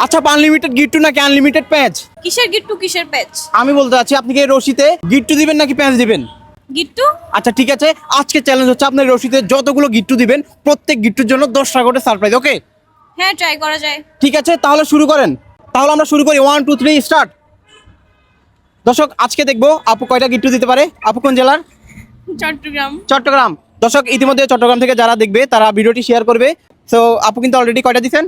আচ্ছা, আনলিমিটেড গিট্টু নাকি আনলিমিটেড প্যাঁচ? কিসের গিট্টু কিসের প্যাচ? আমি বলতে চাচ্ছি আপনি কি এই রশিতে গিট্টু দিবেন নাকি প্যাঁচ দিবেন? গিট্টু। আচ্ছা ঠিক আছে, আজকে চ্যালেঞ্জ হচ্ছে আপনার রশিতে যতগুলো গিট্টু দিবেন প্রত্যেক গিট্টুর জন্য 10 টাকা করে সারপ্রাইজ। ওকে হ্যাঁ, ট্রাই করা যায়। ঠিক আছে, তাহলে শুরু করেন। তাহলে আমরা শুরু করি, 1 2 3 স্টার্ট। দর্শক আজকে দেখবো আপু কয়টা গিট্টু দিতে পারে। আপু কোন জেলার? চট্টগ্রাম। চট্টগ্রাম। দর্শক ইতিমধ্যে চট্টগ্রাম থেকে যারা দেখবে তারা ভিডিওটি শেয়ার করবে। সো আপু কিন্তু অলরেডি কয়টা দিচ্ছেন?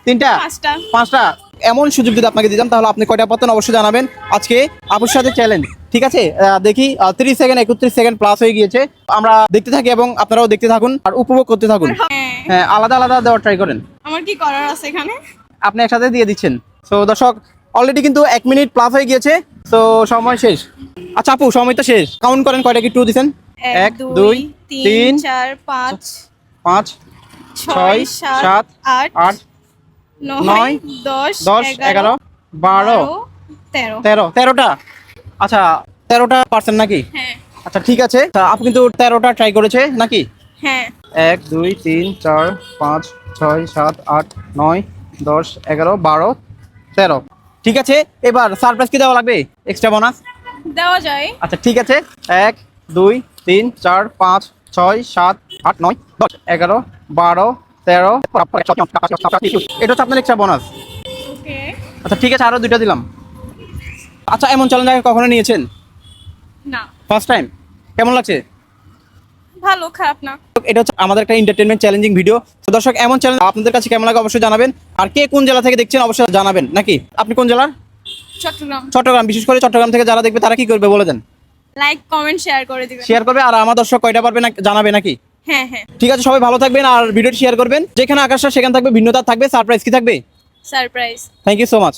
3টা? 5টা। 5টা। এমন সুযোগ যদি আপনাকে দিতাম তাহলে আপনি কয়টা পাতেন অবশ্যই জানাবেন। আজকে আপুর সাথে চ্যালেঞ্জ, ঠিক আছে? দেখি 30 সেকেন্ড 31 সেকেন্ড প্লাস হয়ে গিয়েছে। আমরা দেখতে থাকি এবং আপনারাও দেখতে থাকুন আর উপভোগ করতে থাকুন। হ্যাঁ, হ্যাঁ, আলাদা আলাদা দেওয়ার ট্রাই করেন। আমার কি করার আছে এখানে? আপনি একসাথে দিয়ে দিচ্ছেন। সো দর্শক অলরেডি কিন্তু 1 মিনিট প্লাস হয়ে গিয়েছে। সো সময় শেষ। আচ্ছা আপু, সময় তো শেষ। কাউন্ট করেন কয়টা গিট্টু দিচ্ছেন। 1 2 3 4 5 5 6 7 8 8 9 10 10 11 12 13। 13টা। আচ্ছা 13টা পারছেন নাকি? হ্যাঁ আচ্ছা ঠিক আছে, তা আপু কিন্তু 13টা ট্রাই করেছে নাকি? হ্যাঁ। 1 2 3 4 5 6 7 8 9 10 11 12 13। ঠিক আছে, এবার সারপ্রাইজ কি দেওয়া লাগবে? Extra bonus? দেওয়া যায়। আচ্ছা ঠিক আছে, 1 2 3 4 5 6 7 8 9 10 11 12 13। এটা হচ্ছে আপনার এক্সট্রা বোনাস। ওকে। আচ্ছা ঠিক আছে, আরো 2টা দিলাম। আচ্ছা এমন চ্যালেঞ্জ আগে কখনো নিয়েছেন? না। First time. কেমন লাগছে? ভালো, খারাপ না। এটা হচ্ছে আমাদের একটা এন্টারটেইনমেন্ট চ্যালেঞ্জিং ভিডিও। তো দর্শক এমন চ্যালেঞ্জ আপনাদের কাছে কেমন লাগে অবশ্যই জানাবেন। আর কে কোন জেলা থেকে দেখছেন অবশ্যই জানাবেন নাকি? আপনি কোন জেলার? চট্টগ্রাম। চট্টগ্রাম। বিশেষ করে চট্টগ্রাম থেকে যারা দেখবে তারা কি করবে বলে দেন। লাইক কমেন্ট শেয়ার করে দিবেন। শেয়ার করবে। আর আমার দর্শক কয়টা পারবে না জানাবে নাকি? হ্যাঁ হ্যাঁ। ঠিক আছে, সবাই ভালো থাকবেন আর ভিডিওটি শেয়ার করবেন। যেখানে আকাশটা সেখানে থাকবে ভিন্নতা থাকবে, সারপ্রাইজ কি থাকবে? Surprise. Thank you so much.